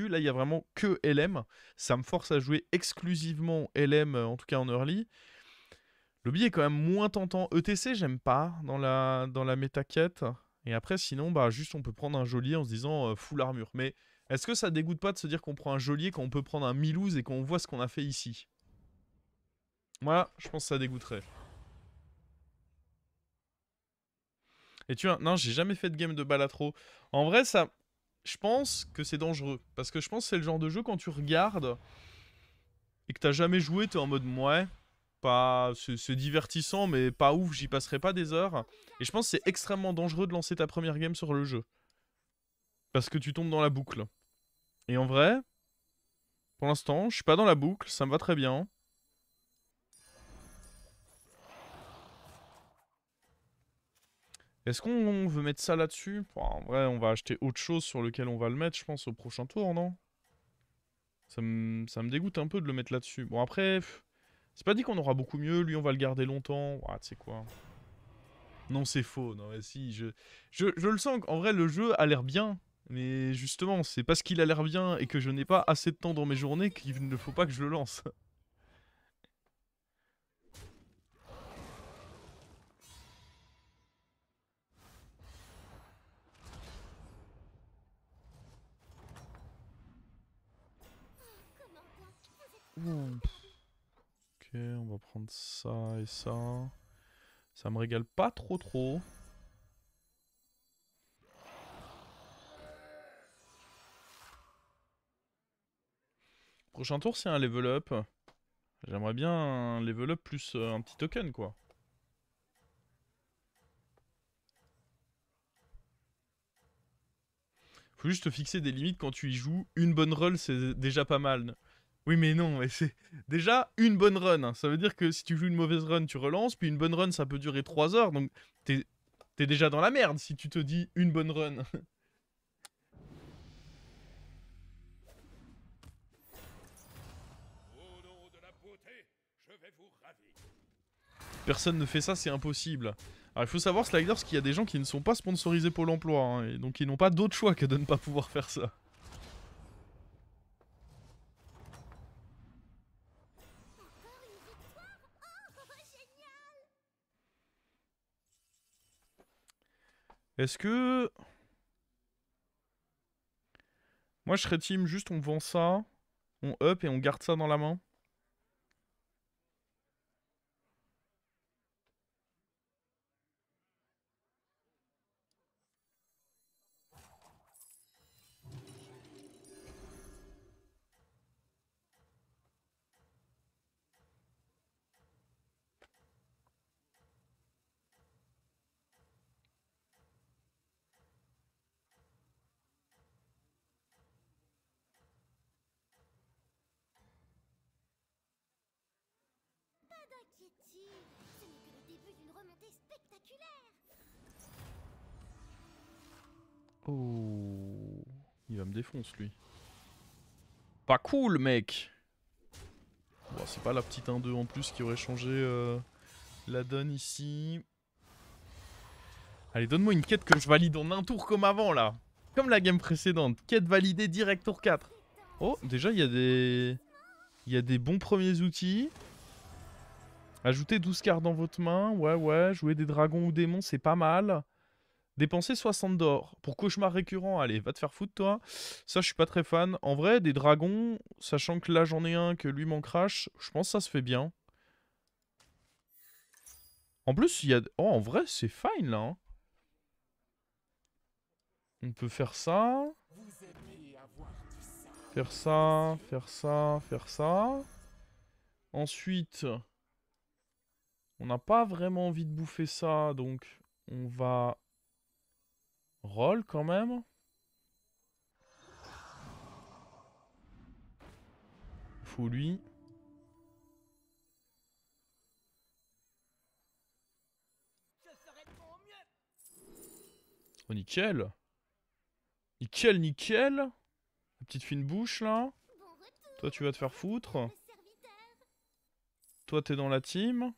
début. Là, il y a vraiment que LM. Ça me force à jouer exclusivement LM, en tout cas en early. Lobby est quand même moins tentant. ETC, j'aime pas dans la méta quête. Et après, sinon, bah, juste on peut prendre un geôlier en se disant full armure. Mais est-ce que ça dégoûte pas de se dire qu'on prend un geôlier quand on peut prendre un Milouz et qu'on voit ce qu'on a fait ici? Moi, je pense que ça dégoûterait. Et tu vois, non, j'ai jamais fait de game de Balatro. En vrai, ça, je pense que c'est dangereux. Parce que je pense que c'est le genre de jeu quand tu regardes et que t'as jamais joué, t'es en mode ouais, pas, c'est divertissant, mais pas ouf, j'y passerai pas des heures. Et je pense que c'est extrêmement dangereux de lancer ta première game sur le jeu. Parce que tu tombes dans la boucle. Et en vrai, pour l'instant, je suis pas dans la boucle, ça me va très bien. Est-ce qu'on veut mettre ça là-dessus? Bon, en vrai, on va acheter autre chose sur lequel on va le mettre, je pense, au prochain tour, non? Ça me dégoûte un peu de le mettre là-dessus. Bon, après, c'est pas dit qu'on aura beaucoup mieux. Lui, on va le garder longtemps. Ah, tu sais quoi? Non, c'est faux. Non, mais si, je le sens. En vrai, le jeu a l'air bien. Mais justement, c'est parce qu'il a l'air bien et que je n'ai pas assez de temps dans mes journées qu'il ne faut pas que je le lance. Ouh. Ok, on va prendre ça et ça. Ça me régale pas trop trop. Prochain tour, c'est un level up. J'aimerais bien un level up plus un petit token, quoi. Faut juste te fixer des limites quand tu y joues. Une bonne run, c'est déjà pas mal. Oui, mais non, mais c'est déjà une bonne run. Ça veut dire que si tu joues une mauvaise run, tu relances. Puis une bonne run, ça peut durer 3 heures. Donc t'es déjà dans la merde si tu te dis une bonne run. Personne ne fait ça, c'est impossible. Alors il faut savoir, Sliders, qu'il y a des gens qui ne sont pas sponsorisés Pôle emploi. Hein, et donc ils n'ont pas d'autre choix que de ne pas pouvoir faire ça. Est-ce que... Moi je serais team, juste on vend ça, on up et on garde ça dans la main. Oh... Il va me défoncer lui. Pas cool mec. Bon, c'est pas la petite 1-2 en plus qui aurait changé la donne ici. Allez, donne-moi une quête que je valide en un tour comme avant là. Comme la game précédente. Quête validée direct tour 4. Oh, déjà il y a des... Il y a des bons premiers outils. Ajoutez 12 cartes dans votre main. Ouais, ouais. Jouer des dragons ou démons, c'est pas mal. Dépenser 60 d'or. Pour cauchemar récurrent, allez, va te faire foutre, toi. Ça, je suis pas très fan. En vrai, des dragons, sachant que là, j'en ai un, que lui m'en crache, je pense que ça se fait bien. En plus, il y a... Oh, en vrai, c'est fine, là. Hein. On peut faire ça. Faire ça, faire ça, faire ça. Ensuite, on n'a pas vraiment envie de bouffer ça, donc on va... Roll, quand même. Faut lui. Oh, nickel. Nickel, nickel. La petite fine bouche, là. Toi, tu vas te faire foutre. Toi, t'es dans la team.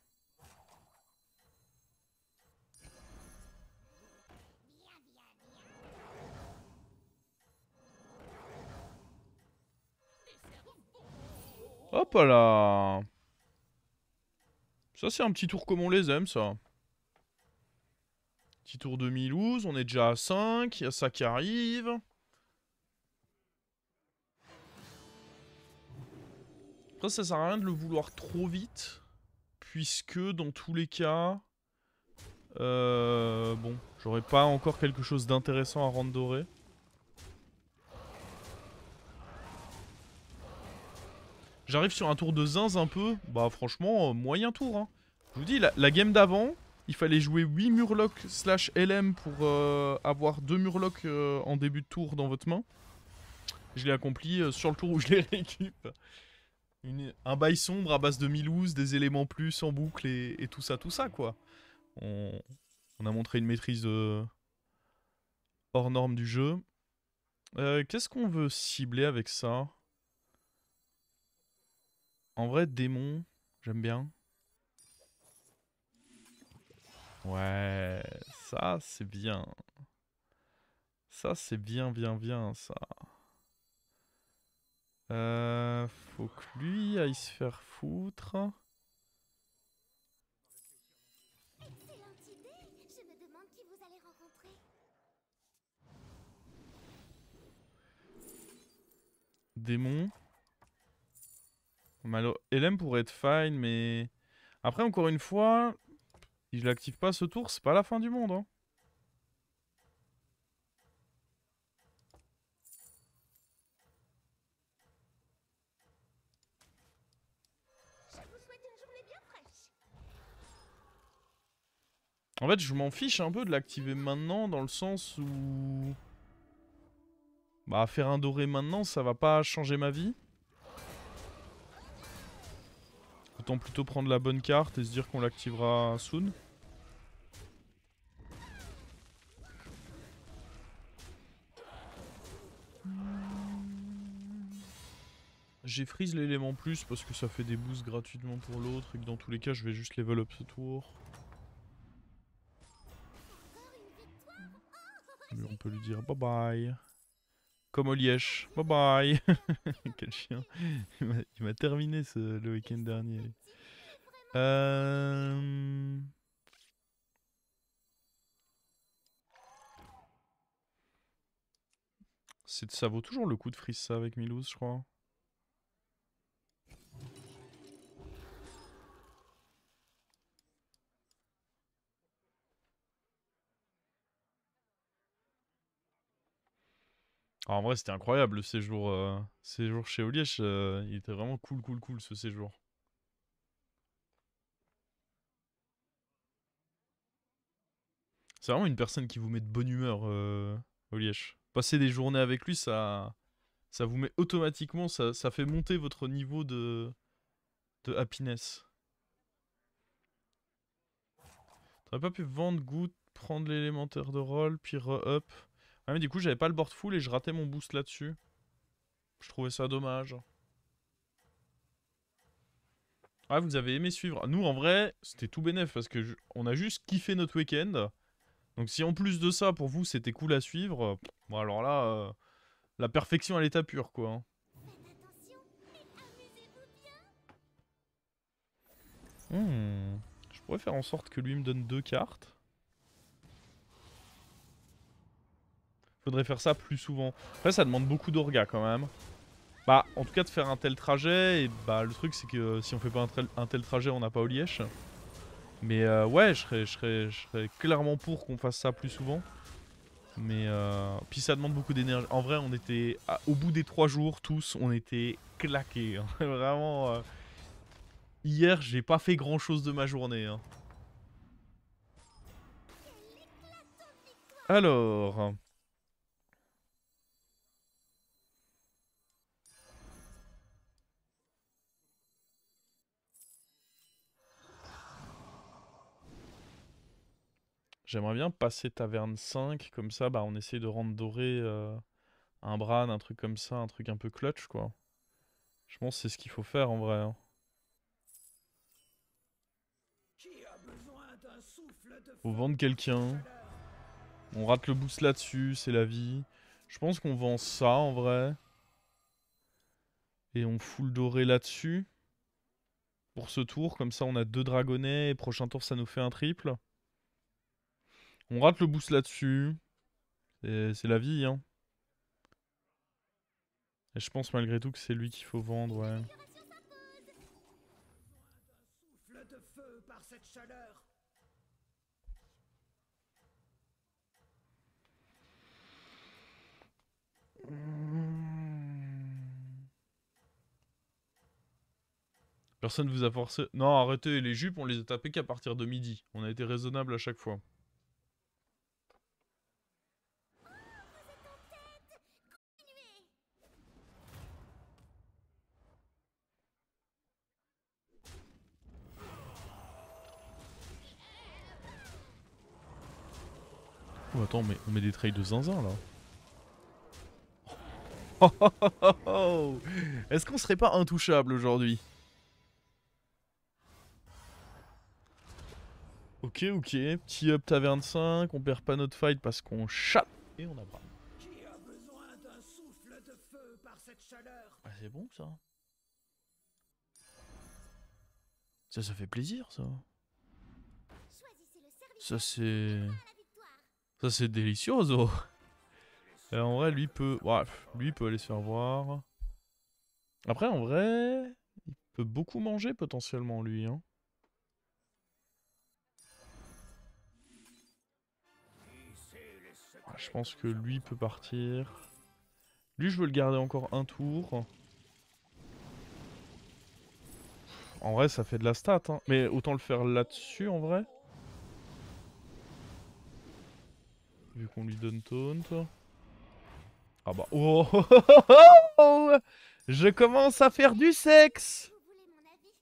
Hop là. Ça c'est un petit tour comme on les aime ça. Petit tour de Milouz, on est déjà à 5, il y a ça qui arrive. Après ça sert à rien de le vouloir trop vite. Puisque dans tous les cas... bon, j'aurais pas encore quelque chose d'intéressant à rendre doré. J'arrive sur un tour de zinz un peu. Bah franchement, moyen tour. Hein. Je vous dis, la game d'avant, il fallait jouer 8 Murlocs / LM pour avoir 2 Murlocs en début de tour dans votre main. Je l'ai accompli sur le tour où je les récup. Un bail sombre à base de Milouz, des éléments plus en boucle et tout ça quoi. On a montré une maîtrise hors norme du jeu. Qu'est-ce qu'on veut cibler avec ça? En vrai, démon, j'aime bien. Ouais, ça c'est bien. Ça c'est bien, ça. Faut que lui aille se faire foutre. Excellente idée. Je me demande qui vous allez rencontrer. Démon. LM pourrait être fine, mais... Après, encore une fois, si je l'active pas ce tour, c'est pas la fin du monde. Hein. Je vous souhaite une journée bien fraîche. En fait, je m'en fiche un peu de l'activer maintenant, dans le sens où... Bah, faire un doré maintenant, ça va pas changer ma vie. Autant plutôt prendre la bonne carte et se dire qu'on l'activera soon. J'ai freeze l'élément plus parce que ça fait des boosts gratuitement pour l'autre et que dans tous les cas je vais juste level up ce tour. Mais on peut lui dire bye bye. Comme au Liège. Bye bye. Quel chien. Il m'a terminé le week-end dernier. Ça vaut toujours le coup de freeze ça avec Milouz, je crois. En vrai, c'était incroyable le séjour chez Oliège. Il était vraiment cool ce séjour. C'est vraiment une personne qui vous met de bonne humeur, Oliège. Passer des journées avec lui, ça vous met automatiquement, ça fait monter votre niveau de happiness. T'aurais pas pu vendre Good, prendre l'élémentaire de rôle, puis re-up. Ah mais du coup, j'avais pas le board full et je ratais mon boost là-dessus. Je trouvais ça dommage. Ah, vous avez aimé suivre. Nous, en vrai, c'était tout bénef parce que on a juste kiffé notre week-end. Donc si en plus de ça, pour vous, c'était cool à suivre, bon alors là, la perfection à l'état pur, quoi. Hein. Faites attention et amusez-vous bien. Je pourrais faire en sorte que lui me donne 2 cartes. Faudrait faire ça plus souvent. Après, ça demande beaucoup d'orga quand même. Bah, en tout cas, de faire un tel trajet, et bah, le truc, c'est que si on fait pas un tel trajet, on n'a pas au Liège. Mais ouais, je serais clairement pour qu'on fasse ça plus souvent. Mais puis ça demande beaucoup d'énergie. En vrai, on était au bout des 3 jours, tous, on était claqués. Hein. Vraiment. Hier, j'ai pas fait grand chose de ma journée. Hein. Alors. J'aimerais bien passer taverne 5, comme ça, bah, on essaye de rendre doré un Bran, un truc comme ça, un truc un peu clutch, quoi. Je pense que c'est ce qu'il faut faire en vrai. Hein. Faut vendre quelqu'un. On rate le boost là-dessus, c'est la vie. Je pense qu'on vend ça en vrai. Et on full doré là-dessus. Pour ce tour, comme ça on a 2 dragonnets. Et prochain tour ça nous fait un triple. On rate le boost là-dessus. C'est la vie, hein. Et je pense malgré tout que c'est lui qu'il faut vendre, ouais. Souffle de feu par cette chaleur. Personne vous a forcé... Non, arrêtez, les jupes, on les a tapées qu'à partir de midi. On a été raisonnable à chaque fois. Oh, attends, mais on met des trails de zinzin, là. Oh, oh, oh, oh, oh. Est-ce qu'on serait pas intouchable aujourd'hui? Ok, ok. Petit up taverne 5. On perd pas notre fight parce qu'on chatte. Et on a bras. Qui a besoin d'un souffle de feu par cette chaleur? Ah, c'est bon, ça. Ça fait plaisir, ça. Choisissez le service Ça, c'est... à la victoire. Ça, c'est delicioso. Et en vrai, lui peut... Bref, lui peut aller se faire voir. Après, en vrai... Il peut beaucoup manger, potentiellement, lui, hein. Ah, je pense que lui peut partir. Lui, je veux le garder encore un tour. En vrai, ça fait de la stat, hein. Mais autant le faire là-dessus, en vrai. Vu qu'on lui donne taunt. Ah bah... Oh, oh, oh, oh, oh. Je commence à faire du sexe. Vous voulez mon avis?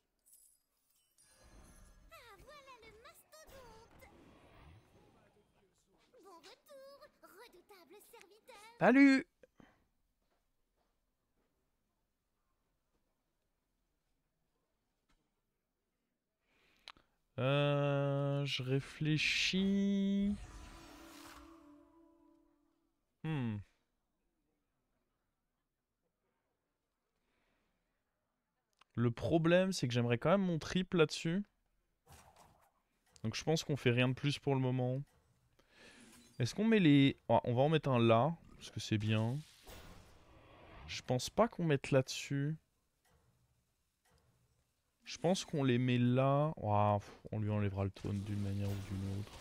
Ah, voilà le mastodonte. Bon retour, redoutable serviteur. Salut. Je réfléchis. Le problème, c'est que j'aimerais quand même mon triple là-dessus. Donc je pense qu'on fait rien de plus pour le moment. Est-ce qu'on met les... Ah, on va en mettre un là, parce que c'est bien. Je pense pas qu'on mette là-dessus. Je pense qu'on les met là. Ouah, on lui enlèvera le taunt d'une manière ou d'une autre.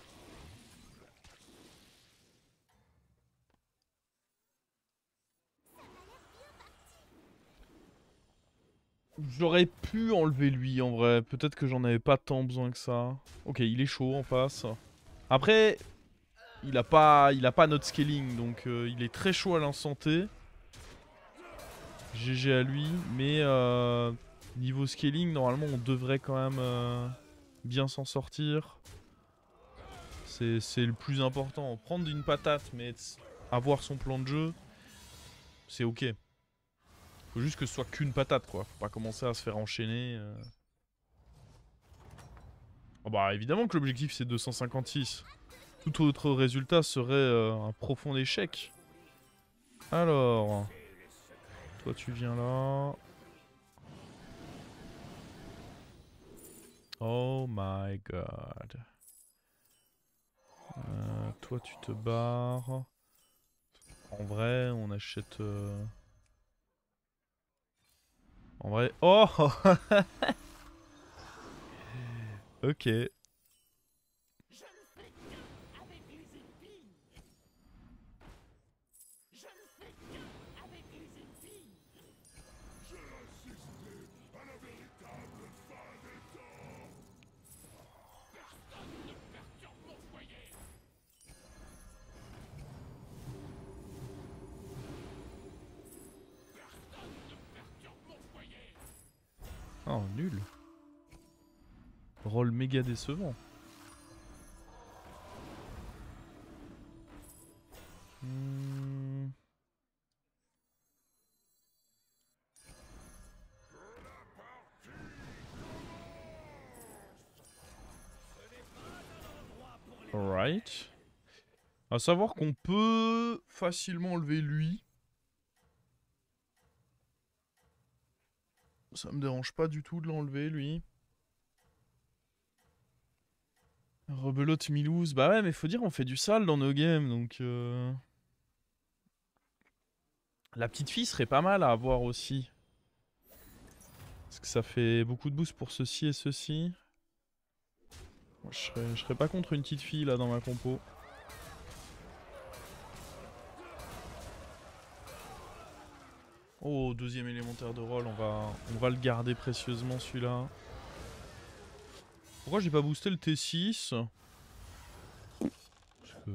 J'aurais pu enlever lui en vrai. Peut-être que j'en avais pas tant besoin que ça. Ok, il est chaud en face. Après, il a pas notre scaling, donc il est très chaud à l'instant T. GG à lui, mais niveau scaling, normalement on devrait quand même bien s'en sortir. C'est le plus important. Prendre une patate, mais avoir son plan de jeu, c'est ok. Faut juste que ce soit qu'une patate, quoi. Faut pas commencer à se faire enchaîner. Oh bah évidemment que l'objectif c'est 256. Tout autre résultat serait un profond échec. Alors... Toi tu viens là. Oh my god. Toi tu te barres. En vrai on achète... En vrai... Oh. Ok. Oh, nul. Rôle méga décevant. Alright. À savoir qu'on peut facilement enlever lui. Ça me dérange pas du tout de l'enlever, lui. Rebelote Milouz. Bah ouais, mais faut dire, on fait du sale dans nos games, donc... La petite fille serait pas mal à avoir aussi. Parce que ça fait beaucoup de boost pour ceci et ceci. Moi, je serais pas contre une petite fille, là, dans ma compo. Oh, deuxième élémentaire de rôle, on va le garder précieusement, celui-là. Pourquoi j'ai pas boosté le T6? Parce que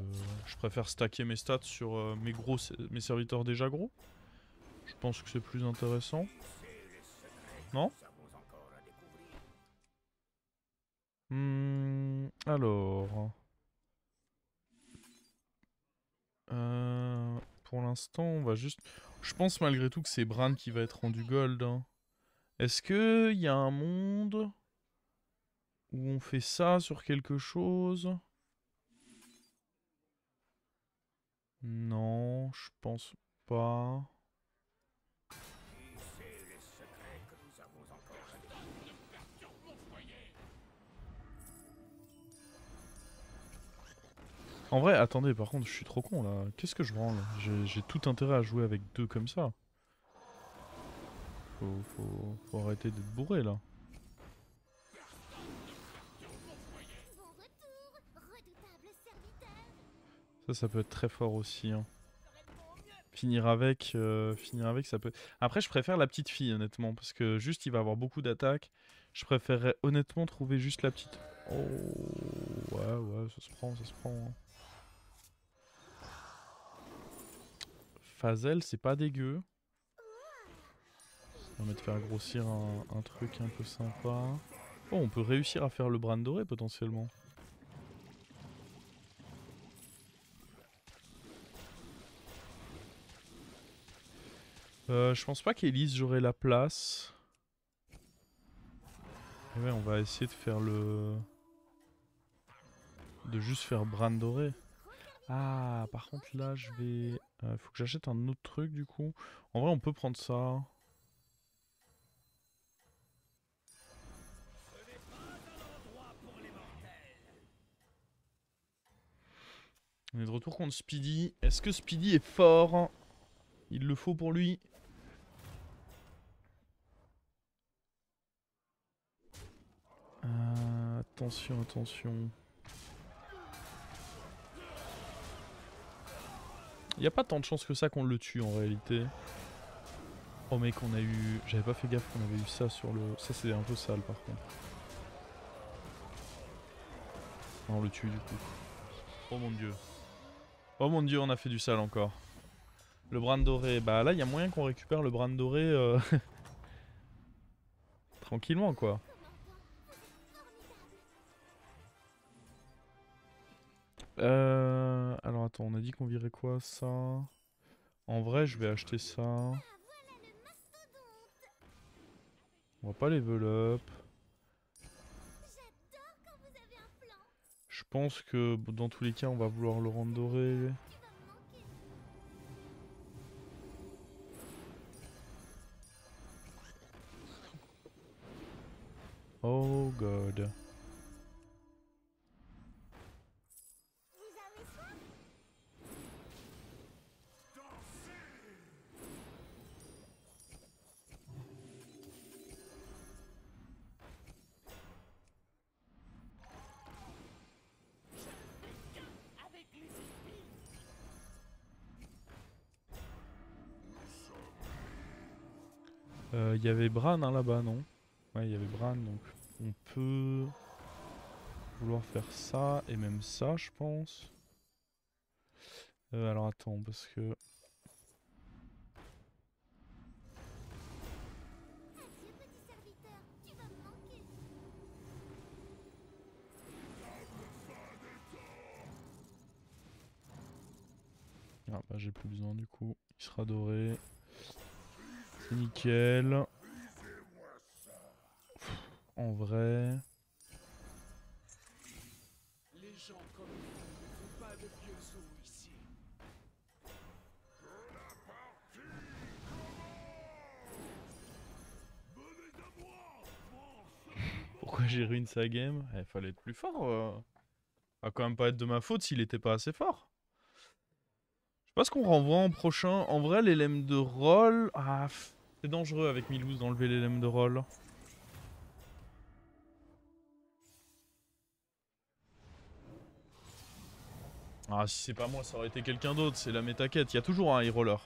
je préfère stacker mes stats sur mes serviteurs déjà gros. Je pense que c'est plus intéressant. Non? Alors... pour l'instant, on va juste... Je pense malgré tout que c'est Bran qui va être rendu gold. Hein. Est-ce qu'il y a un monde où on fait ça sur quelque chose? Non, je pense pas. En vrai, attendez, par contre, je suis trop con là. Qu'est-ce que je branle? J'ai tout intérêt à jouer avec deux comme ça. Faut arrêter d'être bourré là. Ça peut être très fort aussi. Hein. Finir avec, ça peut... Après, je préfère la petite fille, honnêtement, parce que juste, il va avoir beaucoup d'attaques. Je préférerais honnêtement trouver juste la petite... Oh, ouais, ça se prend, ça se prend. Hein. Fazel, c'est pas dégueu. Ça permet de faire grossir un truc un peu sympa. Oh, on peut réussir à faire le bran doré, potentiellement. Je pense pas qu'Elise j'aurai la place. Et ouais, on va essayer de faire le... De juste faire Bran doré. Ah, par contre là, je vais... faut que j'achète un autre truc du coup. En vrai, on peut prendre ça. On est de retour contre Speedy. Est-ce que Speedy est fort? Il le faut pour lui. Attention, attention. Il n'y a pas tant de chances que ça qu'on le tue en réalité. Oh mec, on a eu... J'avais pas fait gaffe qu'on avait eu ça sur le... Ça c'est un peu sale par contre. Non, on le tue du coup. Oh mon dieu. Oh mon dieu, on a fait du sale encore. Le bran doré. Bah là, il y a moyen qu'on récupère le bran doré... tranquillement quoi. Alors attends, on a dit qu'on virait quoi ça? En vrai, je vais acheter ça. On va pas level up. Je pense que dans tous les cas, on va vouloir le rendre doré. Oh god. Il y avait Bran hein, là-bas, non? Ouais, il y avait Bran, donc on peut vouloir faire ça et même ça, je pense. Alors attends, parce que... Ah bah j'ai plus besoin du coup, il sera doré. C'est nickel. En vrai... Les gens comme vous ne font pas de vieux os ici. pourquoi j'ai ruiné sa game. Il fallait être plus fort. Ça va quand même pas être de ma faute s'il était pas assez fort. Je sais pas ce qu'on renvoie en prochain. En vrai, les lemmes de roll... Ah, c'est dangereux avec Milouz d'enlever les lemmes de roll. Ah, si c'est pas moi, ça aurait été quelqu'un d'autre. C'est la méta-quête. Il y a toujours un high roller.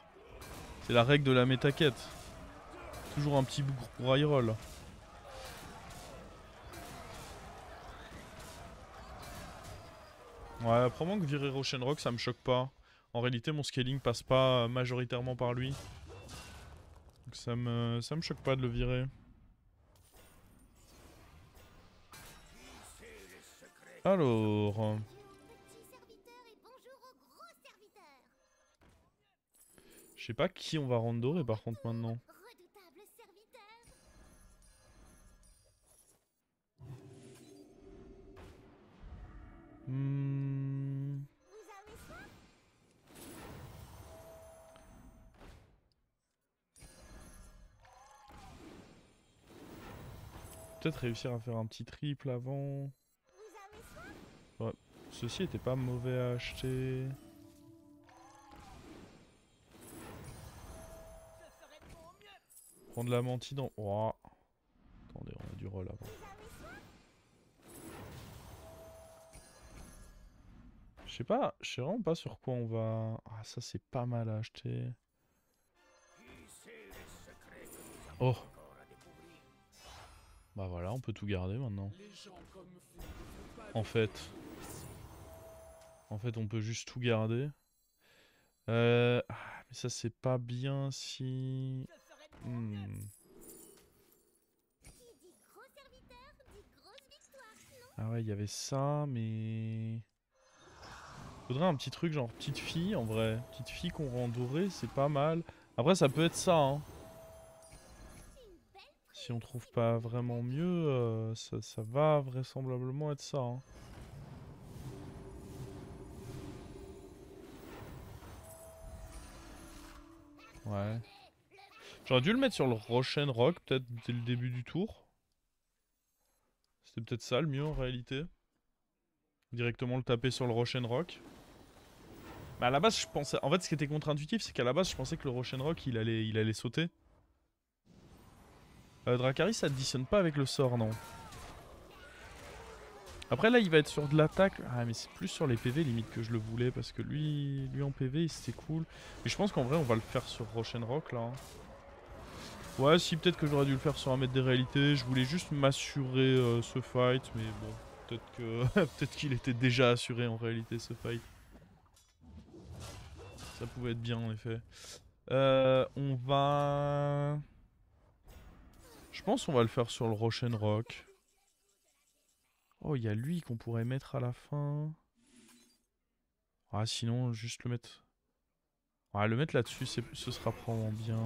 C'est la règle de la méta-quête. Toujours un petit bougre pour high roll. Ouais, probablement que virer Roshenrock, ça me choque pas. En réalité, mon scaling passe pas majoritairement par lui. Donc ça me choque pas de le virer. Alors... Petit serviteur et bonjour au gros serviteur. Je sais pas qui on va rendre doré par contre maintenant. Redoutable serviteur. Vous avez soif? Peut-être réussir à faire un petit triple avant. Vous avez soif? Ouais. Ceci était pas mauvais à acheter. Prendre la mantille dans... Oh. Attendez, on a du roll avant. Je sais vraiment pas sur quoi on va... Ah, ça c'est pas mal à acheter. Oh. Bah voilà, on peut tout garder maintenant. En fait. En fait, on peut juste tout garder. Ah, mais ça c'est pas bien si... Qui dit gros serviteur dit grosse victoire, non? Ah ouais, il y avait ça, mais... Faudrait un petit truc genre petite fille en vrai. Petite fille qu'on rend dorée, c'est pas mal. Après, ça peut être ça, hein. Si on trouve pas vraiment mieux, ça va vraisemblablement être ça, hein. Ouais. J'aurais dû le mettre sur le Roshen Rock, peut-être dès le début du tour. C'était peut-être ça le mieux en réalité. Directement le taper sur le Roshen Rock. Mais à la base, je pensais... En fait, ce qui était contre-intuitif, c'est qu'à la base, je pensais que le Roshen Rock, il allait sauter. Dracari, ça additionne pas avec le sort, non. Après, là, il va être sur de l'attaque. Ah, mais c'est plus sur les PV, limite, que je le voulais. Parce que lui en PV, c'était cool. Mais je pense qu'en vrai, on va le faire sur Roshen Rock, là. Ouais, si, peut-être que j'aurais dû le faire sur un mètre des réalités. Je voulais juste m'assurer ce fight. Mais bon, peut-être que peut-être qu'il était déjà assuré, en réalité, ce fight. Ça pouvait être bien, en effet. On va... Je pense qu'on va le faire sur le Roshen Rock. Oh, il y a lui qu'on pourrait mettre à la fin. Ah, sinon, juste le mettre... Ouais, le mettre là-dessus, ce sera probablement bien.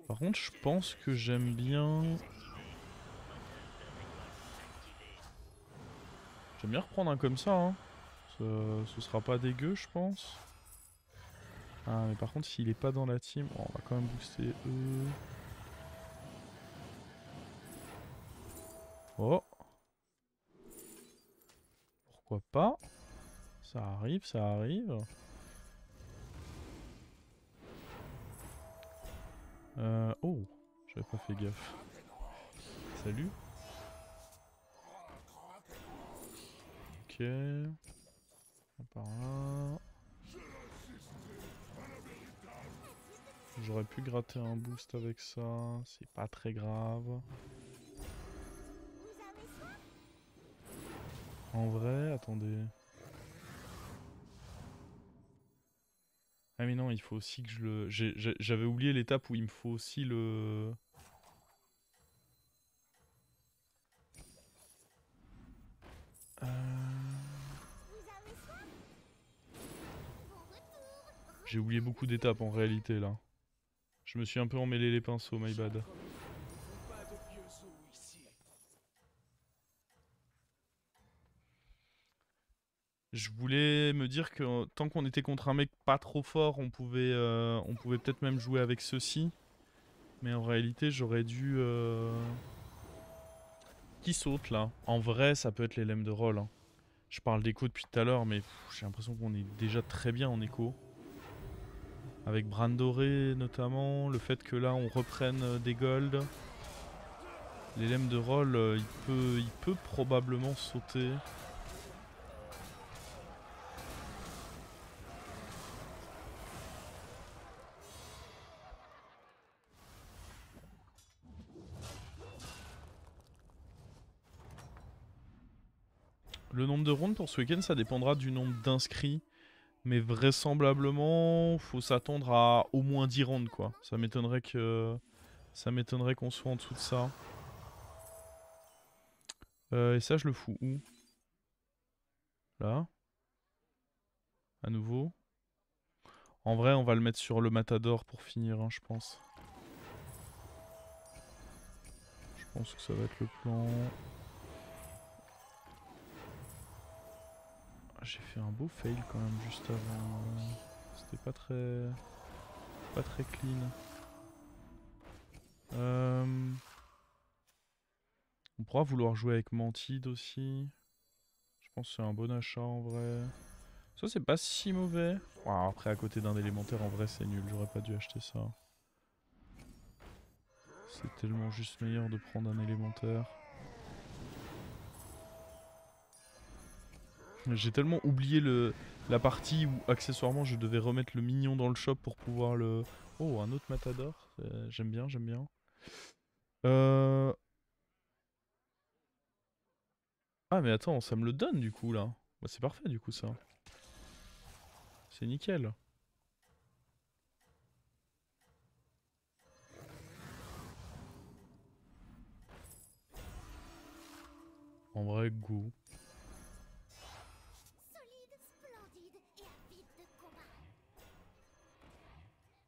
Par contre, je pense que j'aime bien... J'aime bien reprendre un comme ça, hein. Ce sera pas dégueu, je pense. Ah, mais par contre, s'il est pas dans la team... Oh, on va quand même booster eux. Oh. Pourquoi pas? Ça arrive, ça arrive. Oh, j'avais pas fait gaffe. Salut. Ok. Par là. J'aurais pu gratter un boost avec ça, c'est pas très grave. En vrai, attendez. Ah mais non, il faut aussi que je le... J'avais oublié l'étape où il me faut aussi le... J'ai oublié beaucoup d'étapes en réalité là. Je me suis un peu emmêlé les pinceaux, my bad. Je voulais me dire que tant qu'on était contre un mec pas trop fort, on pouvait peut-être même jouer avec ceci. Mais en réalité, j'aurais dû... Qui saute là? En vrai, ça peut être les lemmes de roll. Hein. Je parle d'écho depuis tout à l'heure, mais j'ai l'impression qu'on est déjà très bien en écho. Avec Brandoré notamment, le fait que là on reprenne des golds. Les lemmes de roll, il peut probablement sauter. Le nombre de rounds pour ce week-end, ça dépendra du nombre d'inscrits. Mais vraisemblablement, faut s'attendre à au moins 10 rounds quoi. Ça m'étonnerait qu'on soit en dessous de ça. Et ça, je le fous où? Là? À nouveau? En vrai, on va le mettre sur le Matador pour finir, hein, je pense. Je pense que ça va être le plan. J'ai fait un beau fail quand même juste avant. C'était pas très clean. On pourra vouloir jouer avec Mantide aussi. Je pense que c'est un bon achat en vrai. Ça c'est pas si mauvais. Wow, après à côté d'un élémentaire en vrai c'est nul. J'aurais pas dû acheter ça. C'est tellement juste meilleur de prendre un élémentaire. J'ai tellement oublié la partie où accessoirement je devais remettre le mignon dans le shop pour pouvoir le... Oh, un autre Matador. J'aime bien, j'aime bien. Ah mais attends, ça me le donne du coup là. Bah, c'est parfait du coup ça. C'est nickel. En vrai, go. Solide, splendide et avide de combat.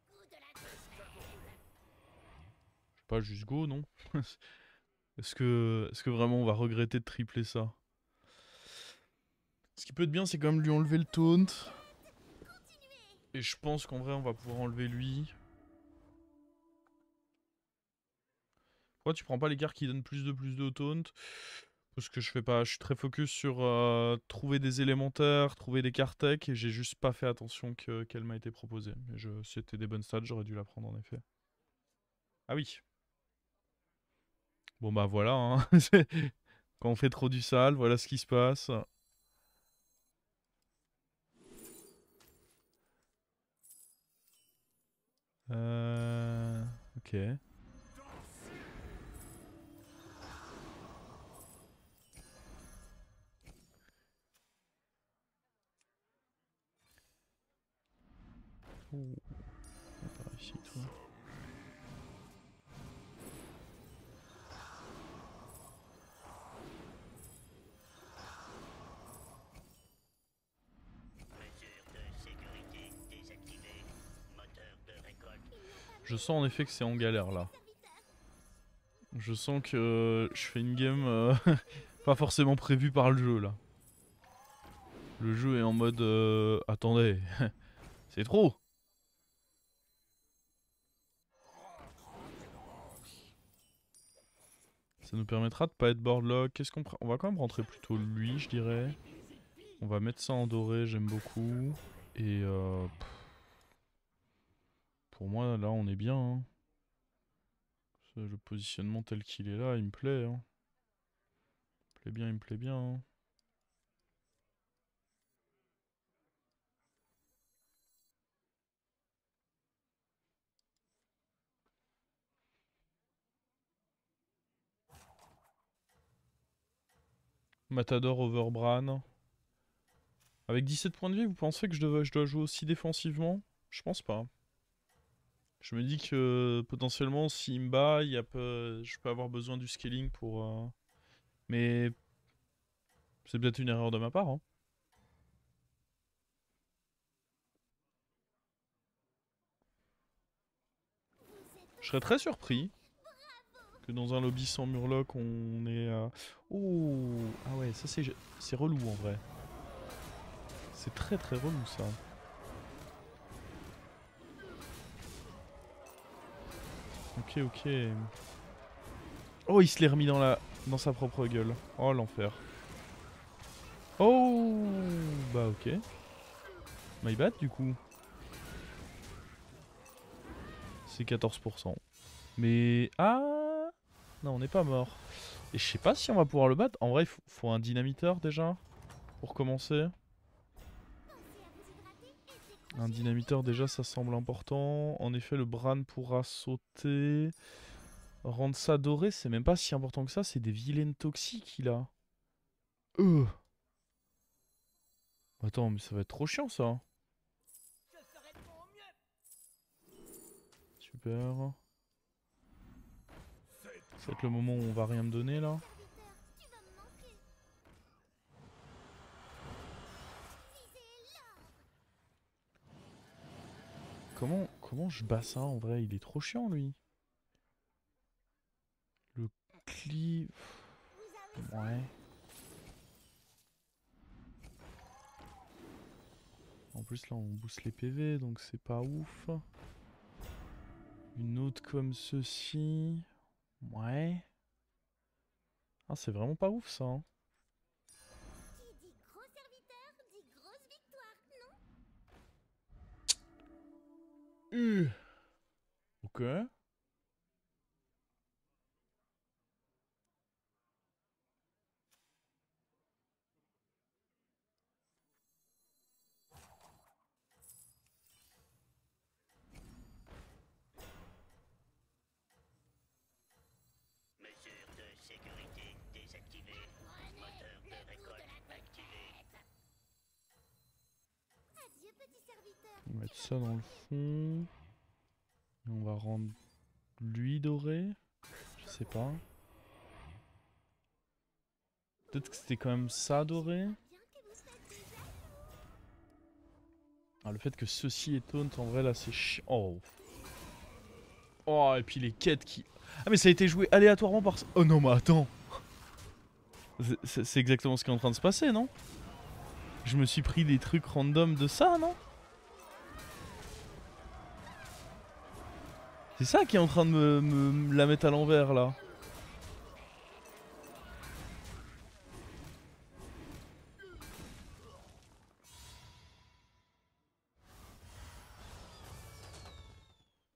Coup de la Je sais pas, juste go, non? Est-ce que vraiment on va regretter de tripler ça? Ce qui peut être bien, c'est quand même lui enlever le taunt. Et je pense qu'en vrai, on va pouvoir enlever lui. Pourquoi tu prends pas les cartes qui donnent plus de au taunt? Parce que je fais pas, je suis très focus sur trouver des élémentaires, trouver des cartes tech, et j'ai juste pas fait attention qu'elle m'a été proposée. Mais c'était des bonnes stats, j'aurais dû la prendre en effet. Ah oui. Bon bah voilà, hein. Quand on fait trop du sale, voilà ce qui se passe. Ok. Ouh, t'as pas réussi toi. Je sens en effet que c'est en galère là. Je sens que je fais une game pas forcément prévue par le jeu là. Le jeu est en mode attendez, c'est trop. Ça nous permettra de pas être boardlock. Qu'est-ce qu'on on va quand même rentrer plutôt lui, je dirais. On va mettre ça en doré, j'aime beaucoup. Et pour moi là on est bien. Hein. Le positionnement tel qu'il est là, il me plaît. Hein. Il me plaît bien, il me plaît bien. Hein. Matador over Bran. Avec 17 points de vie, vous pensez que je dois jouer aussi défensivement? Je pense pas. Je me dis que potentiellement, s'il me bat, je peux avoir besoin du scaling pour... Mais c'est peut-être une erreur de ma part. Hein. Je serais très surpris que dans un lobby sans murloc, on ait... Oh. Ah ouais, ça c'est relou en vrai. C'est très très relou ça. Ok, ok. Oh, il se l'est remis dans sa propre gueule. Oh, l'enfer. Oh, bah ok. My bad, du coup. C'est 14%. Mais... Ah non, on n'est pas mort. Et je sais pas si on va pouvoir le battre. En vrai, il faut un dynamiteur déjà. Pour commencer. Un dynamiteur déjà, ça semble important. En effet, le Bran pourra sauter. Rendre ça doré, c'est même pas si important que ça. C'est des vilaines toxiques, il a. Attends, mais ça va être trop chiant, ça. Super. Ça va être le moment où on va rien me donner, là. Comment je bats ça, en vrai? Il est trop chiant, lui. Le cleave... Ouais. En plus, là, on booste les PV, donc c'est pas ouf. Une autre comme ceci. Ouais. Ah, c'est vraiment pas ouf, ça. Hein. Qui dit gros serviteur dit grosse victoire, non? Ok. Mesure de sécurité désactivée. Moteur de récolte activé. Adieu, petit serviteur. On va mettre ça dans le fond. Et on va rendre lui doré. Je sais pas. Peut-être que c'était quand même ça doré. Bien que vous soyez Ah, le fait que ceci est taunt, en vrai, là, c'est chiant. Oh. Oh, et puis les quêtes qui... Ah, mais ça a été joué aléatoirement par... Oh non, mais attends. C'est exactement ce qui est en train de se passer, non? Je me suis pris des trucs random de ça, non? C'est ça qui est en train de me la mettre à l'envers, là.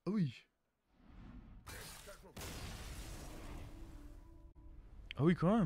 Ah oui. Ah oui, quand même.